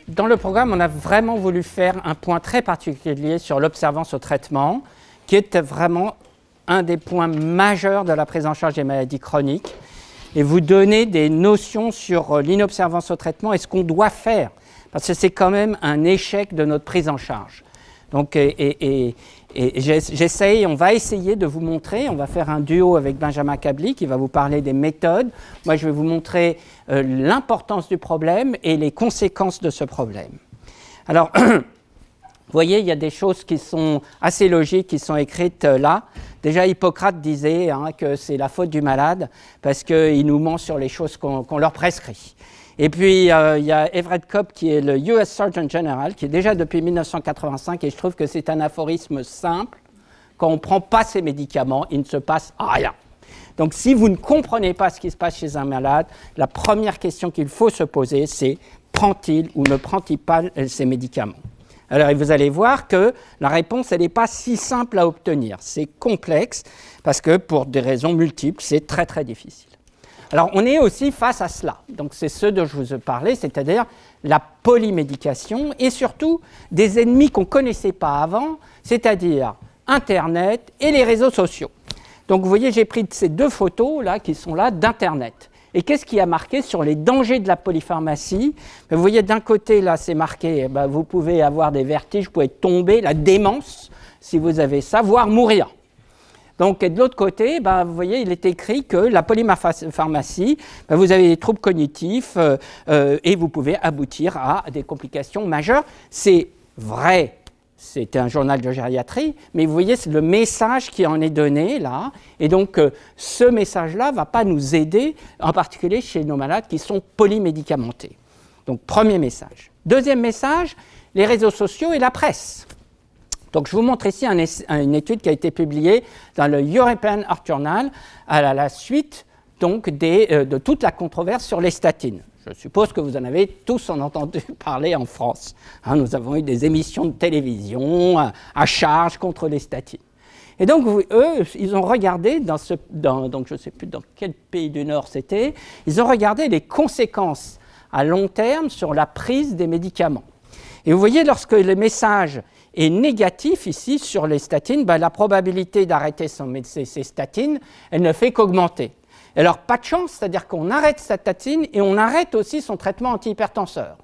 Dans le programme, on a vraiment voulu faire un point très particulier sur l'observance au traitement, qui était vraiment un des points majeurs de la prise en charge des maladies chroniques, et vous donner des notions sur l'inobservance au traitement et ce qu'on doit faire, parce que c'est quand même un échec de notre prise en charge. Donc, on va essayer de vous montrer, on va faire un duo avec Benjamin Kabli qui va vous parler des méthodes. Moi, je vais vous montrer l'importance du problème et les conséquences de ce problème. Alors, vous voyez, il y a des choses qui sont assez logiques, qui sont écrites là. Déjà, Hippocrate disait que c'est la faute du malade parce qu'il nous ment sur les choses qu'on leur prescrit. Et puis, il y a Everett Kopp, qui est le US Surgeon General, qui est déjà depuis 1985, et je trouve que c'est un aphorisme simple. Quand on ne prend pas ces médicaments, il ne se passe rien. Donc, si vous ne comprenez pas ce qui se passe chez un malade, la première question qu'il faut se poser, c'est prend-il ou ne prend-il pas ces médicaments ? Alors, vous allez voir que la réponse, elle n'est pas si simple à obtenir. C'est complexe, parce que pour des raisons multiples, c'est très, très difficile. Alors, on est aussi face à cela. Donc, c'est ce dont je vous ai parlé, c'est-à-dire la polymédication et surtout des ennemis qu'on ne connaissait pas avant, c'est-à-dire Internet et les réseaux sociaux. Donc, vous voyez, j'ai pris ces deux photos là, qui sont là d'Internet. Et qu'est-ce qui a marqué sur les dangers de la polypharmacie ? Vous voyez, d'un côté, là, c'est marqué, vous pouvez avoir des vertiges, vous pouvez tomber, la démence, si vous avez ça, voire mourir. Donc, et de l'autre côté, vous voyez, il est écrit que la polypharmacie, vous avez des troubles cognitifs et vous pouvez aboutir à des complications majeures. C'est vrai, c'est un journal de gériatrie, mais vous voyez, c'est le message qui en est donné là. Et donc, ce message-là ne va pas nous aider, en particulier chez nos malades qui sont polymédicamentés. Donc, premier message. Deuxième message, les réseaux sociaux et la presse. Donc, je vous montre ici une étude qui a été publiée dans le European Heart Journal à la suite donc, de toute la controverse sur les statines. Je suppose que vous en avez tous entendu parler en France. Nous avons eu des émissions de télévision à charge contre les statines. Et donc, eux, ils ont regardé, donc je ne sais plus dans quel pays du Nord c'était, ils ont regardé les conséquences à long terme sur la prise des médicaments. Et vous voyez, lorsque le message est négatif ici sur les statines, la probabilité d'arrêter ces statines, elle ne fait qu'augmenter. Alors, pas de chance, c'est-à-dire qu'on arrête cette statine et on arrête aussi son traitement antihypertenseur.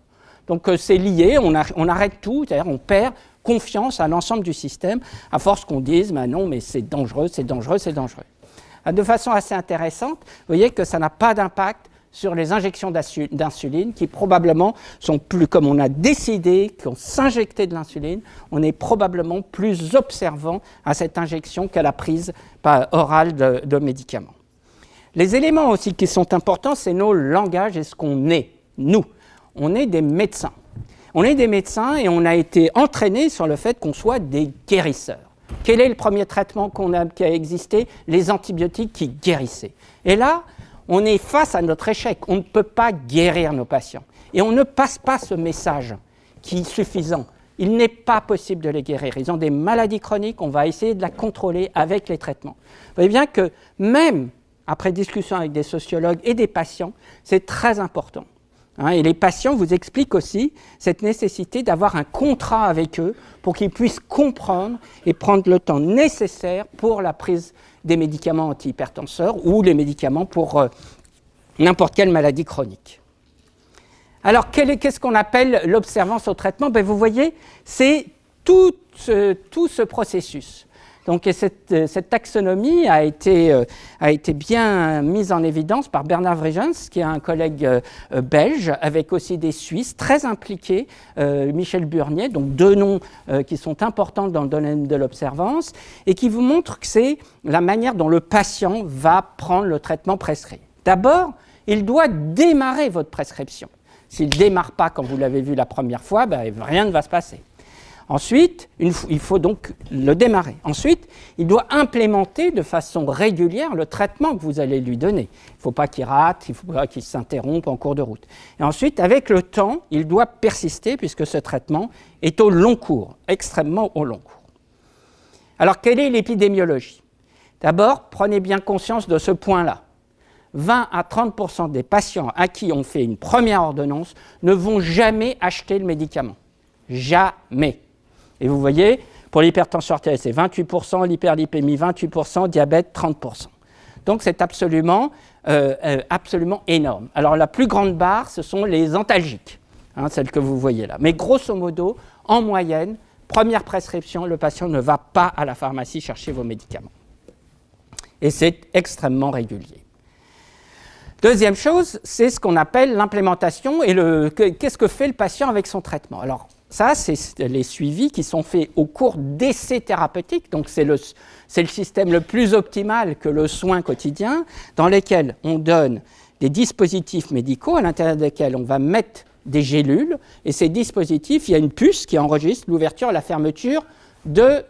Donc, c'est lié, on arrête tout, c'est-à-dire on perd confiance à l'ensemble du système, à force qu'on dise, non, mais c'est dangereux, c'est dangereux, c'est dangereux. De façon assez intéressante, vous voyez que ça n'a pas d'impact sur les injections d'insuline qui probablement sont plus, comme on a décidé qu'on s'injectait de l'insuline, on est probablement plus observant à cette injection qu'à la prise orale de médicaments. Les éléments aussi qui sont importants, c'est nos langages et ce qu'on est, nous. On est des médecins. On est des médecins et on a été entraînés sur le fait qu'on soit des guérisseurs. Quel est le premier traitement qui a existé ? Les antibiotiques qui guérissaient. Et là, on est face à notre échec. On ne peut pas guérir nos patients. Et on ne passe pas ce message qui est suffisant. Il n'est pas possible de les guérir. Ils ont des maladies chroniques, on va essayer de la contrôler avec les traitements. Vous voyez bien que même après discussion avec des sociologues et des patients, c'est très important. Et les patients vous expliquent aussi cette nécessité d'avoir un contrat avec eux pour qu'ils puissent comprendre et prendre le temps nécessaire pour la prise des médicaments antihypertenseurs ou les médicaments pour n'importe quelle maladie chronique. Alors, qu'est-ce qu'on appelle l'observance au traitement ? Vous voyez, c'est tout ce processus. Donc, cette taxonomie a été bien mise en évidence par Bernard Vrijgens, qui est un collègue belge, avec aussi des Suisses très impliqués, Michel Burnier, donc deux noms qui sont importants dans le domaine de l'observance, et qui vous montrent que c'est la manière dont le patient va prendre le traitement prescrit. D'abord, il doit démarrer votre prescription. S'il ne démarre pas quand vous l'avez vu la première fois, rien ne va se passer. Ensuite, il faut donc le démarrer. Ensuite, il doit implémenter de façon régulière le traitement que vous allez lui donner. Il ne faut pas qu'il rate, il ne faut pas qu'il s'interrompe en cours de route. Et ensuite, avec le temps, il doit persister puisque ce traitement est au long cours, extrêmement au long cours. Alors, quelle est l'épidémiologie? D'abord, prenez bien conscience de ce point-là. 20 à 30% des patients à qui on fait une première ordonnance ne vont jamais acheter le médicament. Jamais. Et vous voyez, pour l'hypertension artérielle, c'est 28%, l'hyperlipémie, 28%, diabète, 30%. Donc, c'est absolument énorme. Alors, la plus grande barre, ce sont les antalgiques, celles que vous voyez là. Mais grosso modo, en moyenne, première prescription, le patient ne va pas à la pharmacie chercher vos médicaments. Et c'est extrêmement régulier. Deuxième chose, c'est ce qu'on appelle l'implémentation et qu'est-ce que fait le patient avec son traitement. Alors ça, c'est les suivis qui sont faits au cours d'essais thérapeutiques, donc c'est le système le plus optimal que le soin quotidien, dans lequel on donne des dispositifs médicaux à l'intérieur desquels on va mettre des gélules, et ces dispositifs, il y a une puce qui enregistre l'ouverture et la fermeture de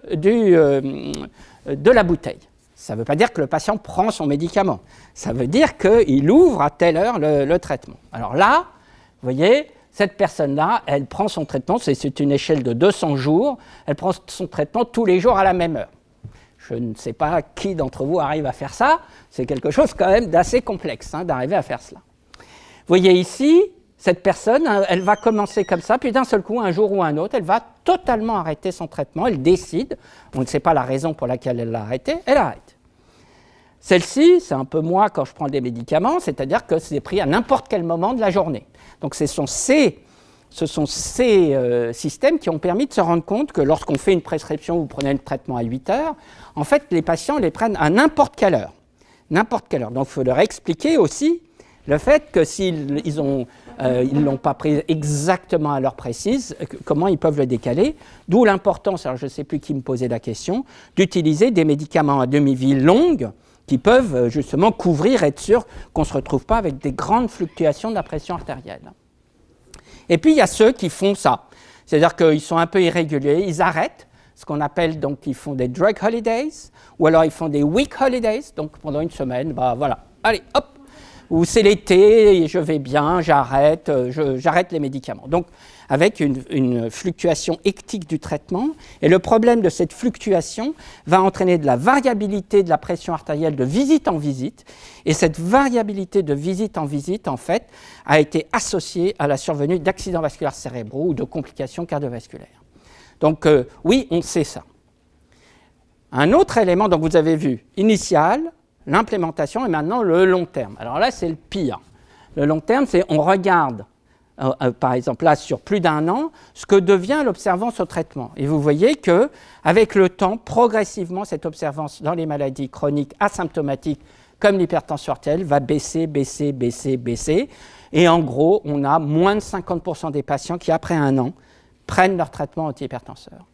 la bouteille. Ça ne veut pas dire que le patient prend son médicament. Ça veut dire qu'il ouvre à telle heure le traitement. Alors là, vous voyez, cette personne-là, elle prend son traitement, c'est une échelle de 200 jours, elle prend son traitement tous les jours à la même heure. Je ne sais pas qui d'entre vous arrive à faire ça, c'est quelque chose quand même d'assez complexe d'arriver à faire cela. Vous voyez ici, cette personne, elle va commencer comme ça, puis d'un seul coup, un jour ou un autre, elle va totalement arrêter son traitement, elle décide, on ne sait pas la raison pour laquelle elle l'a arrêté, elle arrête. Celle-ci, c'est un peu moi quand je prends des médicaments, c'est-à-dire que c'est pris à n'importe quel moment de la journée. Donc ce sont ces systèmes qui ont permis de se rendre compte que lorsqu'on fait une prescription, vous prenez le traitement à 8 heures, en fait les patients les prennent à n'importe quelle heure. N'importe quelle heure. Donc il faut leur expliquer aussi le fait que s'ils ne l'ont pas pris exactement à l'heure précise, comment ils peuvent le décaler. D'où l'importance, alors je ne sais plus qui me posait la question, d'utiliser des médicaments à demi-vie longue qui peuvent justement couvrir, être sûr qu'on ne se retrouve pas avec des grandes fluctuations de la pression artérielle. Et puis il y a ceux qui font ça, c'est-à-dire qu'ils sont un peu irréguliers, ils arrêtent, ce qu'on appelle donc, ils font des drug holidays, ou alors ils font des week holidays, donc pendant une semaine, voilà, allez, hop, ou c'est l'été, je vais bien, j'arrête les médicaments. Donc, avec une fluctuation hectique du traitement, et le problème de cette fluctuation va entraîner de la variabilité de la pression artérielle de visite en visite, et cette variabilité de visite en visite, en fait, a été associée à la survenue d'accidents vasculaires cérébraux ou de complications cardiovasculaires. Donc, oui, on sait ça. Un autre élément, donc vous avez vu, initial, l'implémentation et maintenant le long terme. Alors là, c'est le pire. Le long terme, c'est on regarde, par exemple là, sur plus d'un an, ce que devient l'observance au traitement. Et vous voyez qu'avec le temps, progressivement, cette observance dans les maladies chroniques asymptomatiques comme l'hypertension artérielle va baisser. Et en gros, on a moins de 50% des patients qui, après un an, prennent leur traitement antihypertenseur.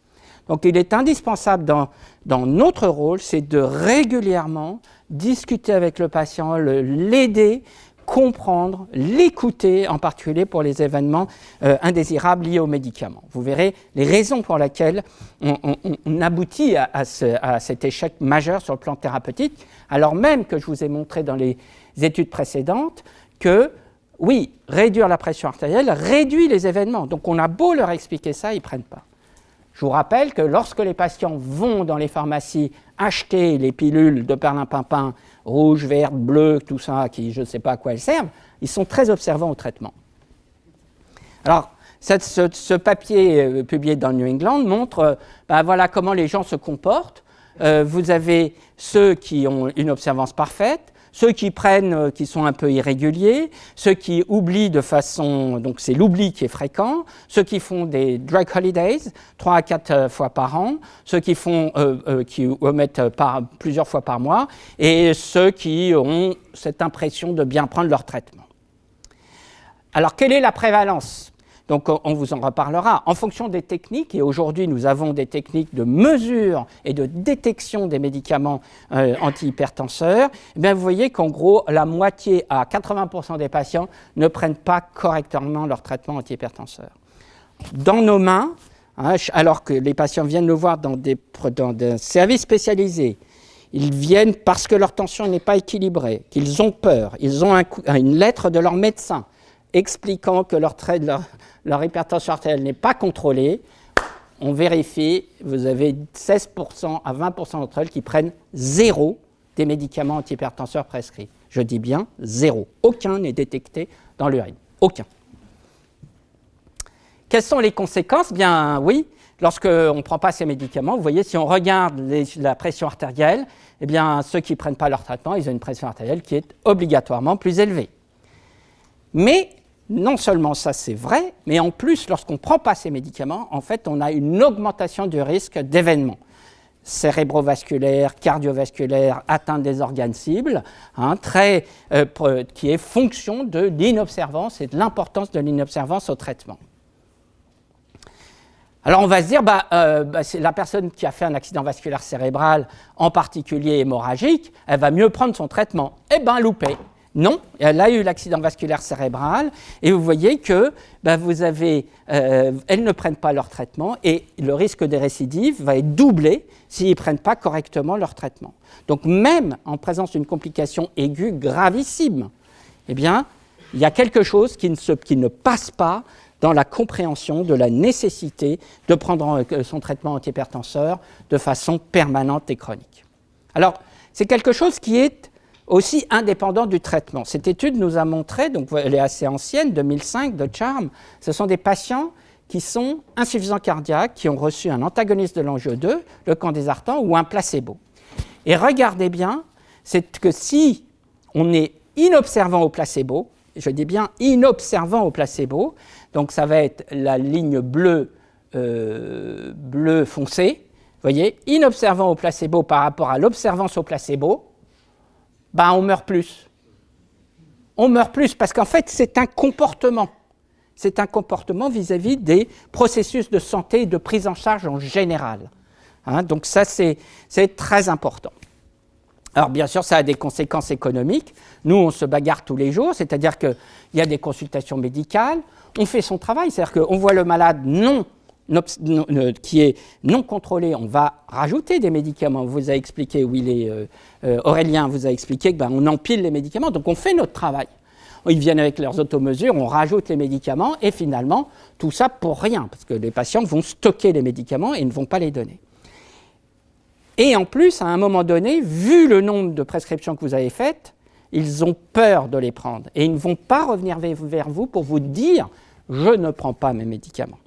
Donc il est indispensable dans notre rôle, c'est de régulièrement discuter avec le patient, l'aider, comprendre, l'écouter, en particulier pour les événements indésirables liés aux médicaments. Vous verrez les raisons pour lesquelles on aboutit à cet échec majeur sur le plan thérapeutique, alors même que je vous ai montré dans les études précédentes que, oui, réduire la pression artérielle réduit les événements. Donc on a beau leur expliquer ça, ils ne prennent pas. Je vous rappelle que lorsque les patients vont dans les pharmacies acheter les pilules de perlimpinpin rouge, verte, bleu, tout ça, qui je ne sais pas à quoi elles servent, ils sont très observants au traitement. Alors, ce papier publié dans New England montre voilà comment les gens se comportent. Vous avez ceux qui ont une observance parfaite, ceux qui prennent, qui sont un peu irréguliers, ceux qui oublient de façon, donc c'est l'oubli qui est fréquent, ceux qui font des drug holidays 3 à 4 fois par an, ceux qui omettent plusieurs fois par mois, et ceux qui ont cette impression de bien prendre leur traitement. Alors, quelle est la prévalence ? Donc, on vous en reparlera. En fonction des techniques, et aujourd'hui, nous avons des techniques de mesure et de détection des médicaments antihypertenseurs, eh bien, vous voyez qu'en gros, la moitié à 80% des patients ne prennent pas correctement leur traitement antihypertenseur. Dans nos mains, alors que les patients viennent nous voir dans des services spécialisés, ils viennent parce que leur tension n'est pas équilibrée, qu'ils ont peur, ils ont une lettre de leur médecin expliquant que leur hypertension artérielle n'est pas contrôlée, on vérifie, vous avez 16% à 20% d'entre elles qui prennent zéro des médicaments antihypertenseurs prescrits. Je dis bien zéro. Aucun n'est détecté dans l'urine. Aucun. Quelles sont les conséquences? Bien oui, lorsqu'on ne prend pas ces médicaments, vous voyez, si on regarde la pression artérielle, eh bien, ceux qui ne prennent pas leur traitement, ils ont une pression artérielle qui est obligatoirement plus élevée. Mais non seulement ça, c'est vrai, mais en plus, lorsqu'on ne prend pas ces médicaments, en fait, on a une augmentation du risque d'événements cérébrovasculaires, cardiovasculaires, atteinte des organes cibles, qui est fonction de l'inobservance et de l'importance de l'inobservance au traitement. Alors on va se dire, c'est la personne qui a fait un accident vasculaire cérébral, en particulier hémorragique, elle va mieux prendre son traitement. Eh bien, loupé. Non, elle a eu l'accident vasculaire cérébral et vous voyez que elles ne prennent pas leur traitement et le risque des récidives va être doublé s'ils ne prennent pas correctement leur traitement. Donc même en présence d'une complication aiguë gravissime, eh bien, il y a quelque chose qui ne passe pas dans la compréhension de la nécessité de prendre son traitement antihypertenseur de façon permanente et chronique. Alors, c'est quelque chose qui est aussi indépendant du traitement. Cette étude nous a montré, donc elle est assez ancienne, 2005, de Charm, ce sont des patients qui sont insuffisants cardiaques, qui ont reçu un antagoniste de l'angio-2, le candesartan ou un placebo. Et regardez bien, c'est que si on est inobservant au placebo, je dis bien inobservant au placebo, donc ça va être la ligne bleu foncé, vous voyez, inobservant au placebo par rapport à l'observance au placebo, on meurt plus. On meurt plus parce qu'en fait, c'est un comportement. C'est un comportement vis-à-vis des processus de santé et de prise en charge en général. Donc ça, c'est très important. Alors bien sûr, ça a des conséquences économiques. Nous, on se bagarre tous les jours, c'est-à-dire qu'il y a des consultations médicales, on fait son travail, c'est-à-dire qu'on voit le malade qui est non contrôlé, on va rajouter des médicaments. Vous a expliqué, Aurélien vous a expliqué qu'on empile les médicaments, donc on fait notre travail. Ils viennent avec leurs automesures, on rajoute les médicaments et finalement, tout ça pour rien, parce que les patients vont stocker les médicaments et ne vont pas les donner. Et en plus, à un moment donné, vu le nombre de prescriptions que vous avez faites, ils ont peur de les prendre et ils ne vont pas revenir vers vous pour vous dire « je ne prends pas mes médicaments ».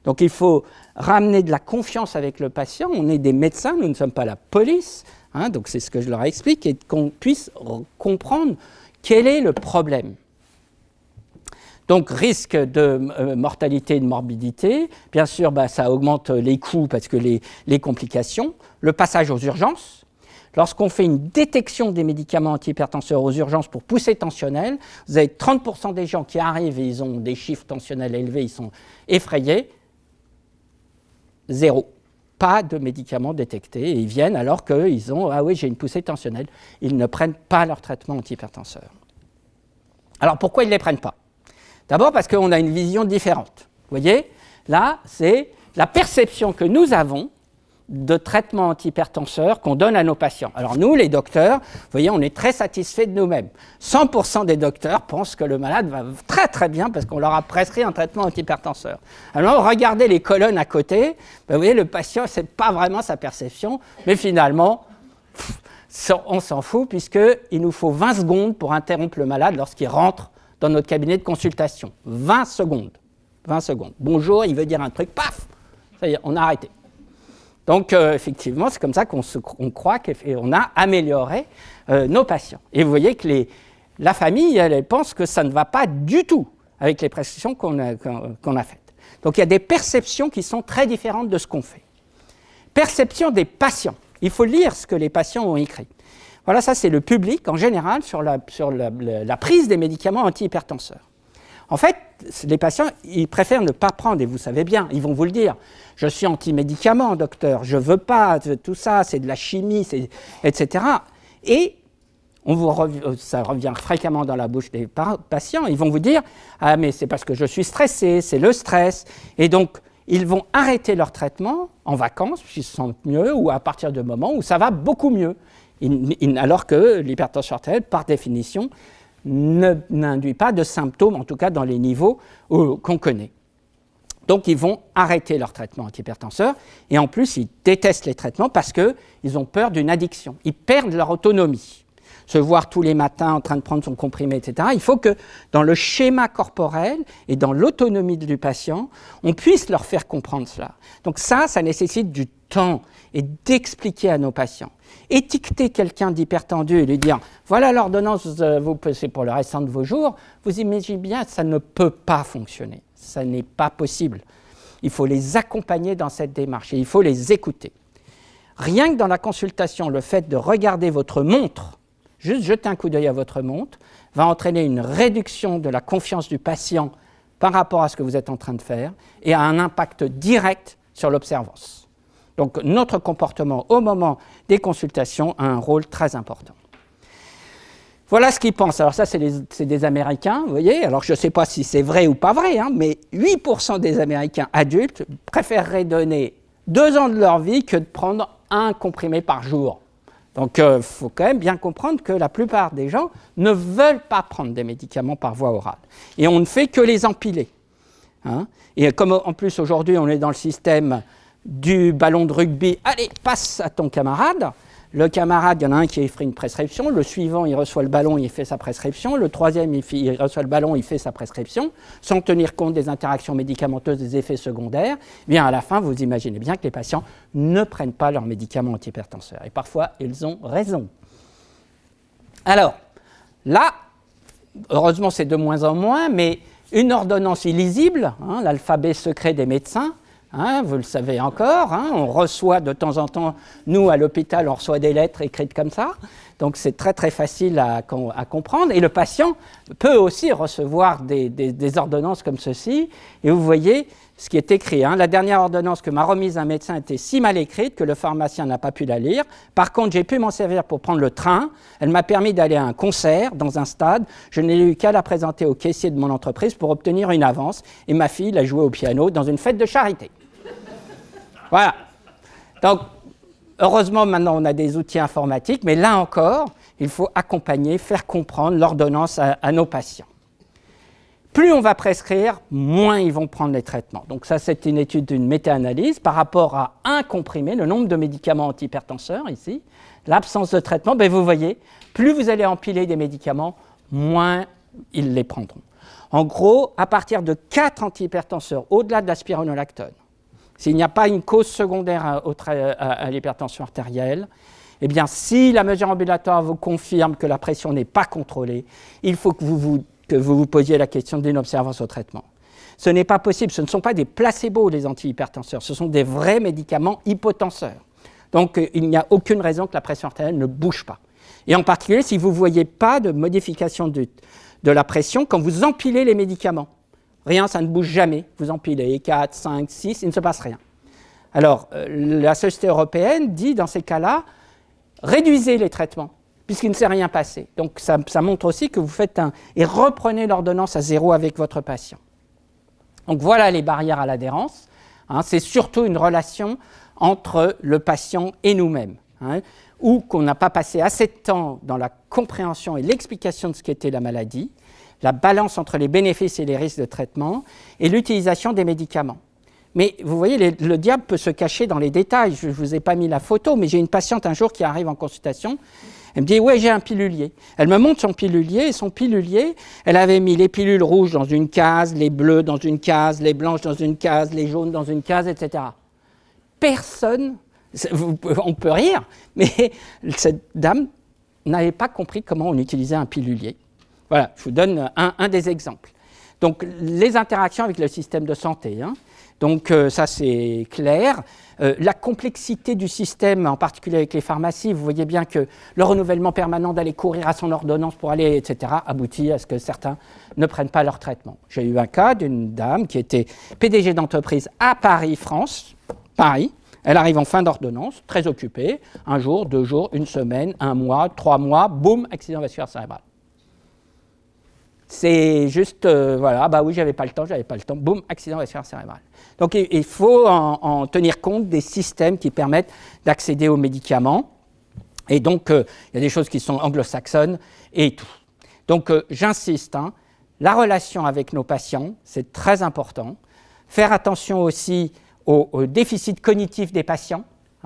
Donc il faut ramener de la confiance avec le patient. On est des médecins, nous ne sommes pas la police, donc c'est ce que je leur explique, et qu'on puisse comprendre quel est le problème. Donc risque de mortalité et de morbidité, bien sûr ça augmente les coûts parce que les complications, le passage aux urgences. Lorsqu'on fait une détection des médicaments antihypertenseurs aux urgences pour poussée tensionnelle, vous avez 30% des gens qui arrivent et ils ont des chiffres tensionnels élevés, ils sont effrayés. Zéro. Pas de médicaments détectés et ils viennent alors qu'ils ont « ah oui, j'ai une poussée tensionnelle ». Ils ne prennent pas leur traitement antihypertenseur. Alors pourquoi ils ne les prennent pas? D'abord parce qu'on a une vision différente. Vous voyez, là, c'est la perception que nous avons de traitement antihypertenseur qu'on donne à nos patients. Alors nous, les docteurs, vous voyez, on est très satisfaits de nous-mêmes. 100% des docteurs pensent que le malade va très très bien parce qu'on leur a prescrit un traitement antihypertenseur. Alors regardez les colonnes à côté, vous voyez, le patient, ce n'est pas vraiment sa perception, mais finalement, on s'en fout puisqu'il nous faut 20 secondes pour interrompre le malade lorsqu'il rentre dans notre cabinet de consultation. 20 secondes. 20 secondes. Bonjour, il veut dire un truc, paf, ça y est, on a arrêté. Donc, effectivement, c'est comme ça qu'on croit qu'on a amélioré nos patients. Et vous voyez que la famille, elle pense que ça ne va pas du tout avec les prescriptions qu'on a faites. Donc, il y a des perceptions qui sont très différentes de ce qu'on fait. Perception des patients. Il faut lire ce que les patients ont écrit. Voilà, ça, c'est le public, en général, sur la prise des médicaments antihypertenseurs. En fait, les patients, ils préfèrent ne pas prendre, et vous savez bien, ils vont vous le dire. Je suis anti-médicament, docteur, je ne veux pas, tout ça, c'est de la chimie, etc. Et ça revient fréquemment dans la bouche des patients, ils vont vous dire « ah mais c'est parce que je suis stressé, c'est le stress ». Et donc, ils vont arrêter leur traitement en vacances, puisqu'ils se sentent mieux, ou à partir du moment où ça va beaucoup mieux. Alors que l'hypertension artérielle, par définition, n'induit pas de symptômes, en tout cas dans les niveaux qu'on connaît. Donc, ils vont arrêter leur traitement antihypertenseur. Et en plus, ils détestent les traitements parce qu'ils ont peur d'une addiction. Ils perdent leur autonomie. Se voir tous les matins en train de prendre son comprimé, etc. Il faut que dans le schéma corporel et dans l'autonomie du patient, on puisse leur faire comprendre cela. Donc ça nécessite du temps et d'expliquer à nos patients. Étiqueter quelqu'un d'hypertendu et lui dire « voilà l'ordonnance, vous passez pour le restant de vos jours », vous imaginez bien que ça ne peut pas fonctionner. Ça n'est pas possible. Il faut les accompagner dans cette démarche et il faut les écouter. Rien que dans la consultation, le fait de regarder votre montre, juste jeter un coup d'œil à votre montre, va entraîner une réduction de la confiance du patient par rapport à ce que vous êtes en train de faire et a un impact direct sur l'observance. Donc notre comportement au moment des consultations a un rôle très important. Voilà ce qu'ils pensent. Alors ça, c'est des Américains, vous voyez. Alors je ne sais pas si c'est vrai ou pas vrai, hein, mais 8% des Américains adultes préféreraient donner 2 ans de leur vie que de prendre un comprimé par jour. Donc, il faut quand même bien comprendre que la plupart des gens ne veulent pas prendre des médicaments par voie orale. Et on ne fait que les empiler. Hein. Et comme en plus aujourd'hui, on est dans le système du ballon de rugby, allez, passe à ton camarade. Le camarade, il y en a un qui fait une prescription, le suivant, il reçoit le ballon, il fait sa prescription, le troisième, il reçoit le ballon, il fait sa prescription, sans tenir compte des interactions médicamenteuses, des effets secondaires. Eh bien, à la fin, vous imaginez bien que les patients ne prennent pas leurs médicaments antihypertenseurs. Et parfois, ils ont raison. Alors, là, heureusement, c'est de moins en moins, mais une ordonnance illisible, hein, l'alphabet secret des médecins, hein, vous le savez encore, hein, on reçoit de temps en temps, nous à l'hôpital, on reçoit des lettres écrites comme ça, donc c'est très très facile à comprendre, et le patient peut aussi recevoir des ordonnances comme ceci, et vous voyez ce qui est écrit. Hein. La dernière ordonnance que m'a remise un médecin était si mal écrite que le pharmacien n'a pas pu la lire. Par contre, j'ai pu m'en servir pour prendre le train. Elle m'a permis d'aller à un concert dans un stade. Je n'ai eu qu'à la présenter au caissier de mon entreprise pour obtenir une avance. Et ma fille l'a jouée au piano dans une fête de charité. Voilà. Donc, heureusement, maintenant, on a des outils informatiques. Mais là encore, il faut accompagner, faire comprendre l'ordonnance à nos patients. Plus on va prescrire, moins ils vont prendre les traitements. Donc ça, c'est une étude d'une méta-analyse par rapport à un comprimé, le nombre de médicaments antihypertenseurs ici, l'absence de traitement. Ben vous voyez, plus vous allez empiler des médicaments, moins ils les prendront. En gros, à partir de 4 antihypertenseurs, au-delà de la spironolactone, s'il n'y a pas une cause secondaire à l'hypertension artérielle, eh bien, si la mesure ambulatoire vous confirme que la pression n'est pas contrôlée, il faut que vous vous posiez la question d'une observance au traitement. Ce n'est pas possible, ce ne sont pas des placebos les antihypertenseurs, ce sont des vrais médicaments hypotenseurs. Donc il n'y a aucune raison que la pression artérielle ne bouge pas. Et en particulier si vous ne voyez pas de modification de la pression quand vous empilez les médicaments. Rien, ça ne bouge jamais. Vous empilez 4, 5, 6, il ne se passe rien. Alors la Société européenne dit dans ces cas-là, réduisez les traitements, puisqu'il ne s'est rien passé. Donc ça montre aussi que vous faites et reprenez l'ordonnance à 0 avec votre patient. Donc voilà les barrières à l'adhérence. Hein, c'est surtout une relation entre le patient et nous-mêmes, hein, ou qu'on n'a pas passé assez de temps dans la compréhension et l'explication de ce qu'était la maladie, la balance entre les bénéfices et les risques de traitement, et l'utilisation des médicaments. Mais vous voyez, le diable peut se cacher dans les détails. Je ne vous ai pas mis la photo, mais j'ai une patiente un jour qui arrive en consultation. Elle me dit « ouais, j'ai un pilulier ». Elle me montre son pilulier, et son pilulier, elle avait mis les pilules rouges dans une case, les bleues dans une case, les blanches dans une case, les jaunes dans une case, etc. Personne, on peut rire, mais cette dame n'avait pas compris comment on utilisait un pilulier. Voilà, je vous donne un des exemples. Donc, les interactions avec le système de santé, hein. Donc ça c'est clair. La complexité du système, en particulier avec les pharmacies, vous voyez bien que le renouvellement permanent d'aller courir à son ordonnance pour aller, etc., aboutit à ce que certains ne prennent pas leur traitement. J'ai eu un cas d'une dame qui était PDG d'entreprise à Paris, France, Paris. Elle arrive en fin d'ordonnance, très occupée, un jour, 2 jours, 1 semaine, 1 mois, 3 mois, boum, accident vasculaire cérébral. C'est juste, voilà, bah oui, j'avais pas le temps, boum, accident vasculaire cérébral. Donc il faut en tenir compte des systèmes qui permettent d'accéder aux médicaments. Et donc, il y a des choses qui sont anglo-saxonnes et tout. Donc, j'insiste, hein, la relation avec nos patients, c'est très important. Faire attention aussi au déficit cognitif des patients.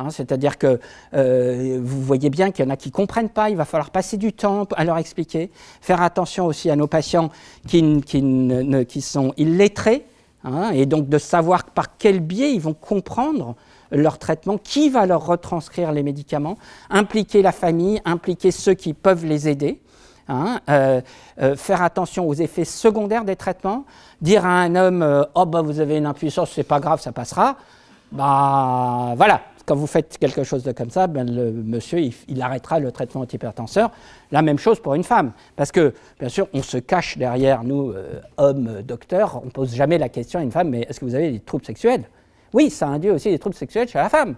C'est-à-dire que vous voyez bien qu'il y en a qui ne comprennent pas, il va falloir passer du temps à leur expliquer. Faire attention aussi à nos patients qui sont illettrés, et donc de savoir par quel biais ils vont comprendre leur traitement, qui va leur retranscrire les médicaments, impliquer la famille, impliquer ceux qui peuvent les aider. Faire attention aux effets secondaires des traitements, dire à un homme « Oh, vous avez une impuissance, c'est pas grave, ça passera », voilà. Quand vous faites quelque chose de comme ça, le monsieur, il arrêtera le traitement antihypertenseur. La même chose pour une femme. Parce que, bien sûr, on se cache derrière nous, hommes, docteurs. On ne pose jamais la question à une femme, mais est-ce que vous avez des troubles sexuels ? Oui, ça induit aussi des troubles sexuels chez la femme.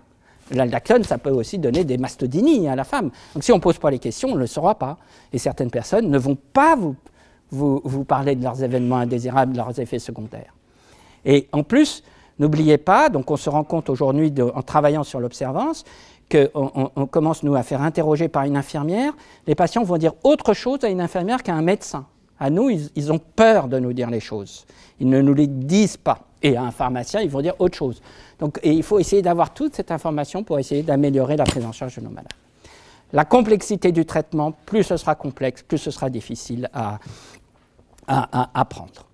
L'aldactone, ça peut aussi donner des mastodinies à la femme. Donc si on ne pose pas les questions, on ne le saura pas. Et certaines personnes ne vont pas vous parler de leurs événements indésirables, de leurs effets secondaires. Et en plus, n'oubliez pas, donc on se rend compte aujourd'hui, en travaillant sur l'observance, qu'on commence, nous, à faire interroger par une infirmière. Les patients vont dire autre chose à une infirmière qu'à un médecin. À nous, ils ont peur de nous dire les choses. Ils ne nous les disent pas. Et à un pharmacien, ils vont dire autre chose. Donc, et il faut essayer d'avoir toute cette information pour essayer d'améliorer la prise en charge de nos malades. La complexité du traitement, plus ce sera complexe, plus ce sera difficile à apprendre.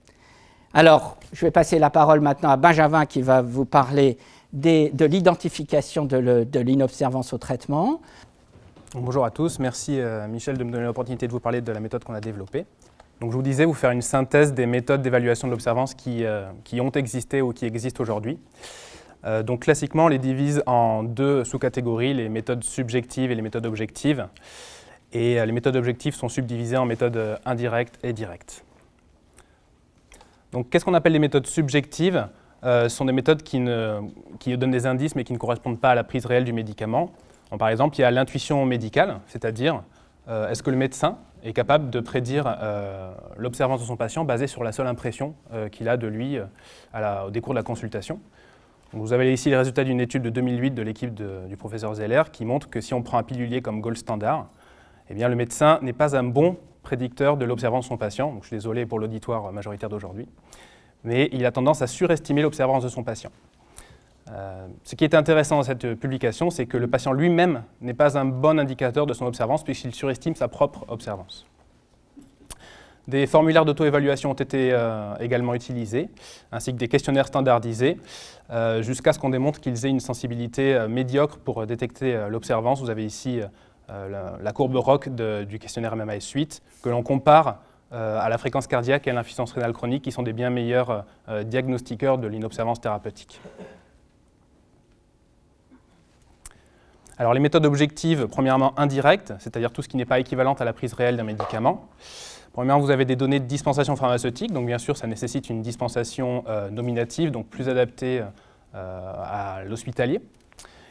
Alors, je vais passer la parole maintenant à Benjamin qui va vous parler de l'identification de l'inobservance au traitement. Bonjour à tous, merci Michel de me donner l'opportunité de vous parler de la méthode qu'on a développée. Donc je vous disais, vous faire une synthèse des méthodes d'évaluation de l'observance qui ont existé ou qui existent aujourd'hui. Donc classiquement, on les divise en deux sous-catégories, les méthodes subjectives et les méthodes objectives. Et les méthodes objectives sont subdivisées en méthodes indirectes et directes. Donc qu'est-ce qu'on appelle les méthodes subjectives ? Ce sont des méthodes qui donnent des indices mais qui ne correspondent pas à la prise réelle du médicament. Donc, par exemple, il y a l'intuition médicale, c'est-à-dire est-ce que le médecin est capable de prédire l'observance de son patient basée sur la seule impression qu'il a de lui au décours de la consultation. Donc, vous avez ici les résultats d'une étude de 2008 de l'équipe du professeur Zeller qui montre que si on prend un pilulier comme gold standard, eh bien, le médecin n'est pas un bon prédicteur de l'observance de son patient. Donc, je suis désolé pour l'auditoire majoritaire d'aujourd'hui, mais il a tendance à surestimer l'observance de son patient. Ce qui est intéressant dans cette publication, c'est que le patient lui-même n'est pas un bon indicateur de son observance puisqu'il surestime sa propre observance. Des formulaires d'auto-évaluation ont été également utilisés, ainsi que des questionnaires standardisés, jusqu'à ce qu'on démontre qu'ils aient une sensibilité médiocre pour détecter l'observance. Vous avez ici la courbe ROC du questionnaire MMI-8, que l'on compare à la fréquence cardiaque et à l'insuffisance rénale chronique, qui sont des bien meilleurs diagnostiqueurs de l'inobservance thérapeutique. Alors les méthodes objectives, premièrement indirectes, c'est-à-dire tout ce qui n'est pas équivalent à la prise réelle d'un médicament. Premièrement, vous avez des données de dispensation pharmaceutique, donc bien sûr ça nécessite une dispensation nominative, donc plus adaptée à l'hospitalier.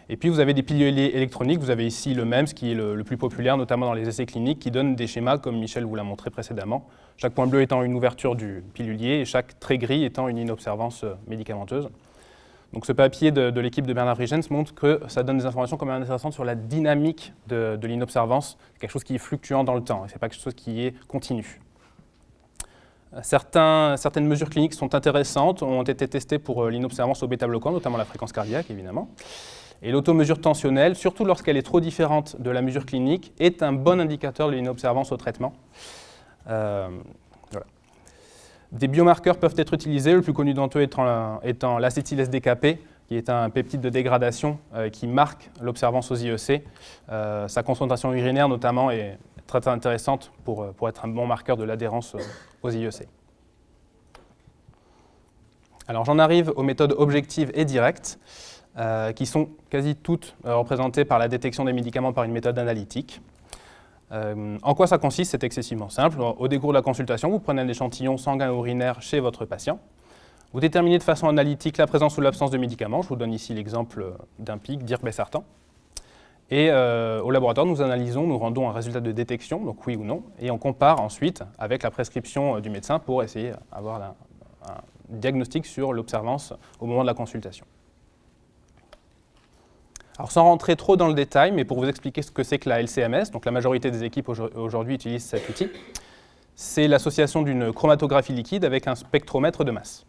Et puis vous avez des piluliers électroniques, vous avez ici le MEMS qui est le plus populaire, notamment dans les essais cliniques, qui donne des schémas comme Michel vous l'a montré précédemment, chaque point bleu étant une ouverture du pilulier et chaque trait gris étant une inobservance médicamenteuse. Donc ce papier de l'équipe de Bernard Vrigens montre que ça donne des informations quand même intéressantes sur la dynamique de l'inobservance, quelque chose qui est fluctuant dans le temps, et ce n'est pas quelque chose qui est continu. Certaines mesures cliniques sont intéressantes, ont été testées pour l'inobservance au bêta-bloquant, notamment la fréquence cardiaque évidemment. Et l'automesure tensionnelle, surtout lorsqu'elle est trop différente de la mesure clinique, est un bon indicateur de l'inobservance au traitement. Voilà. Des biomarqueurs peuvent être utilisés, le plus connu d'entre eux étant l'acétyl-SDKP, qui est un peptide de dégradation qui marque l'observance aux IEC. Sa concentration urinaire notamment est très intéressante pour être un bon marqueur de l'adhérence aux IEC. Alors j'en arrive aux méthodes objectives et directes, qui sont quasi toutes représentées par la détection des médicaments par une méthode analytique. En quoi ça consiste? C'est excessivement simple. Au décours de la consultation, vous prenez un échantillon sanguin ou urinaire chez votre patient. Vous déterminez de façon analytique la présence ou l'absence de médicaments. Je vous donne ici l'exemple d'un pic d'irbesartan. Et au laboratoire, nous analysons, nous rendons un résultat de détection, donc oui ou non, et on compare ensuite avec la prescription du médecin pour essayer d'avoir un diagnostic sur l'observance au moment de la consultation. Alors sans rentrer trop dans le détail, mais pour vous expliquer ce que c'est que la LCMS, donc la majorité des équipes aujourd'hui utilisent cet outil, c'est l'association d'une chromatographie liquide avec un spectromètre de masse.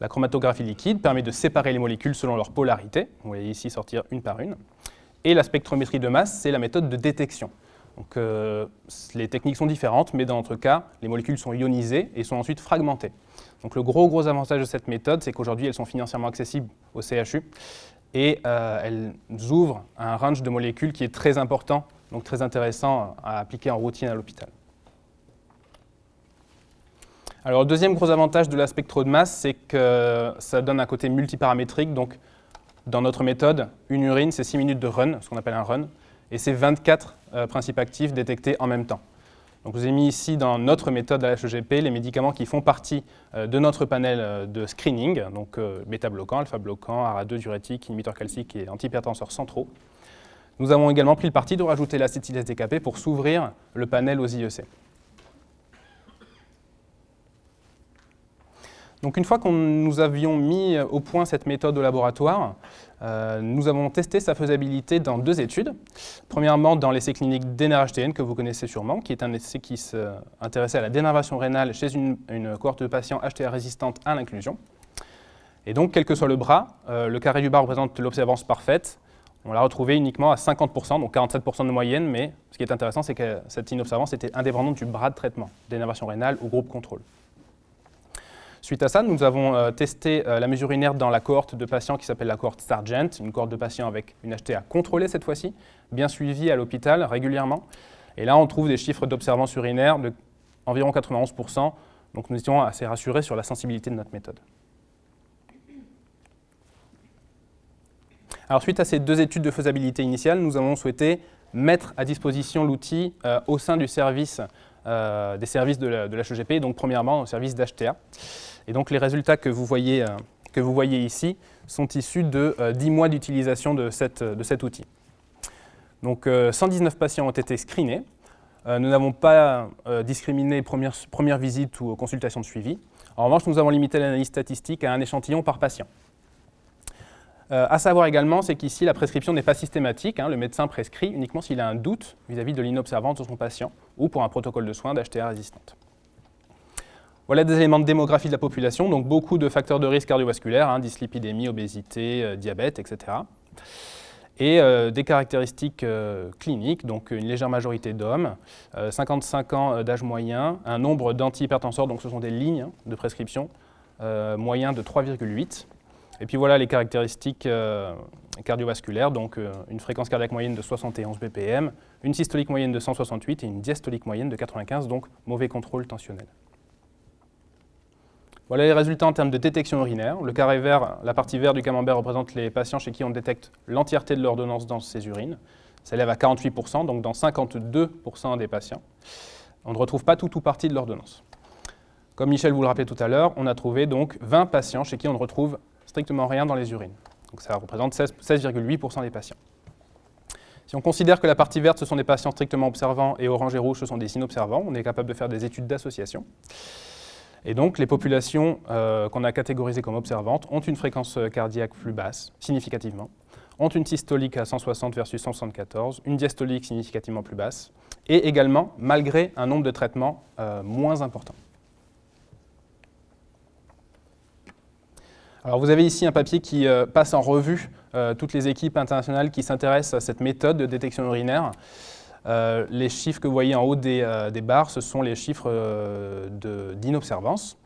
La chromatographie liquide permet de séparer les molécules selon leur polarité. Vous voyez ici sortir une par une. Et la spectrométrie de masse, c'est la méthode de détection. Donc, les techniques sont différentes, mais dans notre cas, les molécules sont ionisées et sont ensuite fragmentées. Donc, le gros avantage de cette méthode, c'est qu'aujourd'hui, elles sont financièrement accessibles au CHU et elles ouvrent un range de molécules qui est très important, donc très intéressant à appliquer en routine à l'hôpital. Alors, le deuxième gros avantage de la spectro de masse, c'est que ça donne un côté multiparamétrique. Donc, dans notre méthode, une urine, c'est 6 minutes de run, ce qu'on appelle un run, et c'est 24 principes actifs détectés en même temps. Donc, je vous ai mis ici dans notre méthode à l'HEGP les médicaments qui font partie de notre panel de screening, donc bêta-bloquants, alpha-bloquants, ARA2, diurétiques, inhibiteurs calciques et antihypertenseurs centraux. Nous avons également pris le parti de rajouter l'acétylèse DKP pour s'ouvrir le panel aux IEC. Donc une fois que nous avions mis au point cette méthode au laboratoire, nous avons testé sa faisabilité dans 2 études. Premièrement, dans l'essai clinique DNRHTN, que vous connaissez sûrement, qui est un essai qui s'intéressait à la dénervation rénale chez une cohorte de patients HTA résistante à l'inclusion. Et donc, quel que soit le bras, le carré du bas représente l'observance parfaite. On l'a retrouvé uniquement à 50%, donc 47% de moyenne, mais ce qui est intéressant, c'est que cette inobservance était indépendante du bras de traitement, dénervation rénale ou groupe contrôle. Suite à ça, nous avons testé la mesure urinaire dans la cohorte de patients qui s'appelle la cohorte Sargent, une cohorte de patients avec une HTA contrôlée cette fois-ci, bien suivie à l'hôpital régulièrement. Et là, on trouve des chiffres d'observance urinaire d'environ 91%, donc nous étions assez rassurés sur la sensibilité de notre méthode. Alors, suite à ces 2 études de faisabilité initiale, nous avons souhaité mettre à disposition l'outil au sein du service, des services de l'HEGP, donc premièrement au service d'HTA. Et donc les résultats que vous voyez ici sont issus de 10 mois d'utilisation de cet outil. Donc 119 patients ont été screenés. Nous n'avons pas discriminé première visite ou consultation de suivi. En revanche, nous avons limité l'analyse statistique à un échantillon par patient. À savoir également, c'est qu'ici, la prescription n'est pas systématique. Le médecin prescrit uniquement s'il a un doute vis-à-vis de l'inobservance de son patient ou pour un protocole de soins d'HTA résistante. Voilà des éléments de démographie de la population, donc beaucoup de facteurs de risque cardiovasculaires, dyslipidémie, obésité, diabète, etc. Et des caractéristiques cliniques, donc une légère majorité d'hommes, 55 ans d'âge moyen, un nombre d'antihypertenseurs, donc ce sont des lignes de prescription, moyen de 3,8. Et puis voilà les caractéristiques cardiovasculaires, donc une fréquence cardiaque moyenne de 71 BPM, une systolique moyenne de 168 et une diastolique moyenne de 95, donc mauvais contrôle tensionnel. Voilà les résultats en termes de détection urinaire. Le carré vert, la partie verte du camembert représente les patients chez qui on détecte l'entièreté de l'ordonnance dans ces urines. Ça élève à 48%, donc dans 52% des patients. On ne retrouve pas tout ou partie de l'ordonnance. Comme Michel vous le rappelait tout à l'heure, on a trouvé donc 20 patients chez qui on ne retrouve strictement rien dans les urines. Donc ça représente 16,8% des patients. Si on considère que la partie verte, ce sont des patients strictement observants et orange et rouge, ce sont des inobservants, on est capable de faire des études d'association. Et donc, les populations qu'on a catégorisées comme observantes ont une fréquence cardiaque plus basse, significativement, ont une systolique à 160 versus 174, une diastolique significativement plus basse, et également, malgré un nombre de traitements moins important. Alors, vous avez ici un papier qui passe en revue toutes les équipes internationales qui s'intéressent à cette méthode de détection urinaire. Les chiffres que vous voyez en haut des barres, ce sont les chiffres d'inobservance.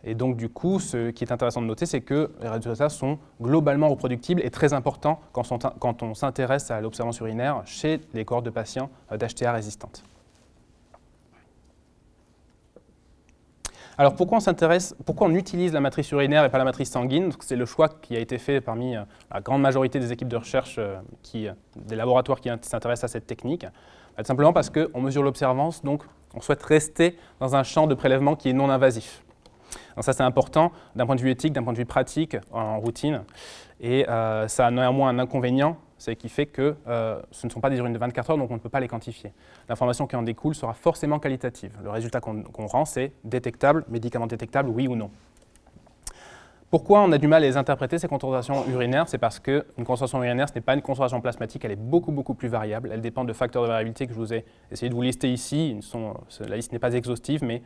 Et donc, du coup, ce qui est intéressant de noter, c'est que les résultats sont globalement reproductibles et très importants quand on s'intéresse à l'observance urinaire chez les cohortes de patients d'HTA résistantes. Alors, pourquoi on utilise la matrice urinaire et pas la matrice sanguine? C'est le choix qui a été fait parmi la grande majorité des équipes de recherche, des laboratoires qui s'intéressent à cette technique. Tout simplement parce qu'on mesure l'observance, donc on souhaite rester dans un champ de prélèvement qui est non invasif. Donc ça, c'est important d'un point de vue éthique, d'un point de vue pratique, en routine. Et ça a néanmoins un inconvénient, c'est qui fait que ce ne sont pas des urines de 24 heures, donc on ne peut pas les quantifier. L'information qui en découle sera forcément qualitative. Le résultat qu'on rend, c'est détectable, médicament détectable, oui ou non. Pourquoi on a du mal à les interpréter, ces concentrations urinaires? C'est parce qu'une concentration urinaire, ce n'est pas une concentration plasmatique, elle est beaucoup plus variable. Elle dépend de facteurs de variabilité que je vous ai essayé de vous lister ici. La liste n'est pas exhaustive, mais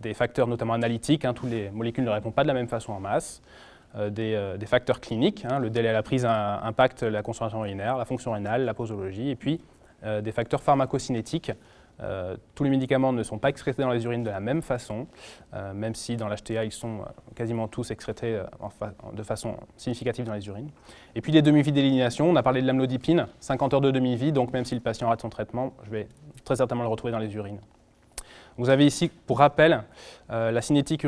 des facteurs notamment analytiques, toutes les molécules ne répondent pas de la même façon en masse, des facteurs cliniques, le délai à la prise impacte la concentration urinaire, la fonction rénale, la posologie, et puis des facteurs pharmacocinétiques. Tous les médicaments ne sont pas excrétés dans les urines de la même façon, même si dans l'HTA ils sont quasiment tous excrétés de façon significative dans les urines. Et puis les demi-vies d'élimination, on a parlé de l'amlodipine, 50 heures de demi-vie, donc même si le patient rate son traitement, je vais très certainement le retrouver dans les urines. Vous avez ici, pour rappel, la cinétique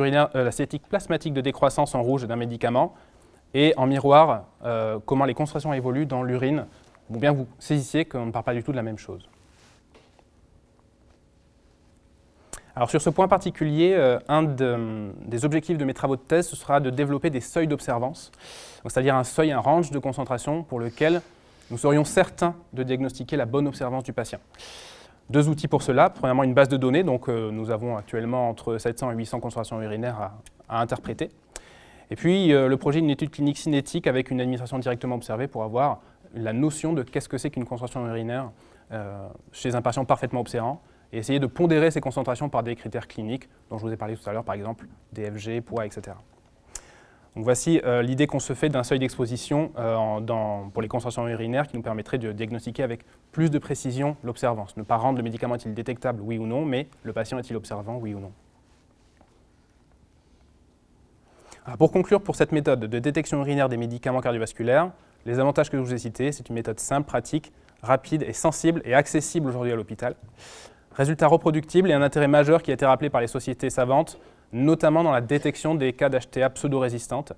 plasmatique de décroissance en rouge d'un médicament et en miroir, comment les concentrations évoluent dans l'urine. Bon, bien vous saisissiez qu'on ne parle pas du tout de la même chose. Alors sur ce point particulier, un des objectifs de mes travaux de thèse, ce sera de développer des seuils d'observance, c'est-à-dire un seuil, un range de concentration pour lequel nous serions certains de diagnostiquer la bonne observance du patient. Deux outils pour cela. Premièrement, une base de données. Donc, nous avons actuellement entre 700 et 800 concentrations urinaires à interpréter. Et puis, le projet d'une étude clinique cinétique avec une administration directement observée pour avoir la notion de qu'est-ce que c'est qu'une concentration urinaire chez un patient parfaitement obsérvant et essayer de pondérer ces concentrations par des critères cliniques dont je vous ai parlé tout à l'heure, par exemple DFG, poids, etc. Donc voici l'idée qu'on se fait d'un seuil d'exposition pour les concentrations urinaires qui nous permettrait de diagnostiquer avec plus de précision l'observance. Ne pas rendre le médicament est-il détectable, oui ou non, mais le patient est-il observant, oui ou non. Alors pour conclure, pour cette méthode de détection urinaire des médicaments cardiovasculaires, les avantages que je vous ai cités, c'est une méthode simple, pratique, rapide et sensible et accessible aujourd'hui à l'hôpital. Résultat reproductible et un intérêt majeur qui a été rappelé par les sociétés savantes, notamment dans la détection des cas d'HTA pseudo-résistantes.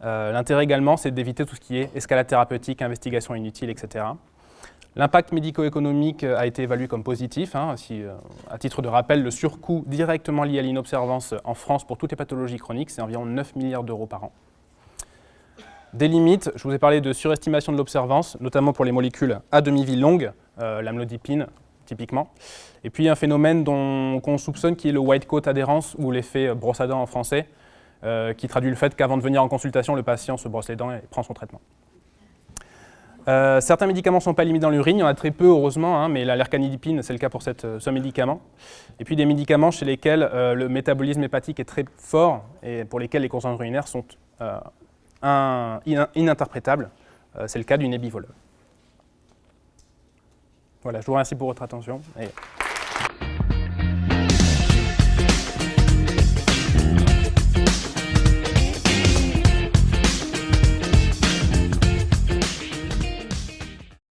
L'intérêt également, c'est d'éviter tout ce qui est escalade thérapeutique, investigation inutile, etc. L'impact médico-économique a été évalué comme positif. À titre de rappel, le surcoût directement lié à l'inobservance en France pour toutes les pathologies chroniques, c'est environ 9 milliards d'euros par an. Des limites, je vous ai parlé de surestimation de l'observance, notamment pour les molécules à demi-vie longue, l'amlodipine typiquement. Et puis un phénomène qu'on soupçonne qui est le white coat adhérence ou l'effet brosse à dents en français, qui traduit le fait qu'avant de venir en consultation, le patient se brosse les dents et prend son traitement. Certains médicaments ne sont pas éliminés dans l'urine, il y en a très peu heureusement, mais l'ercanidipine c'est le cas pour ce médicament. Et puis des médicaments chez lesquels le métabolisme hépatique est très fort et pour lesquels les concentrations urinaires sont ininterprétables. C'est le cas du Nebivolol. Voilà, je vous remercie pour votre attention.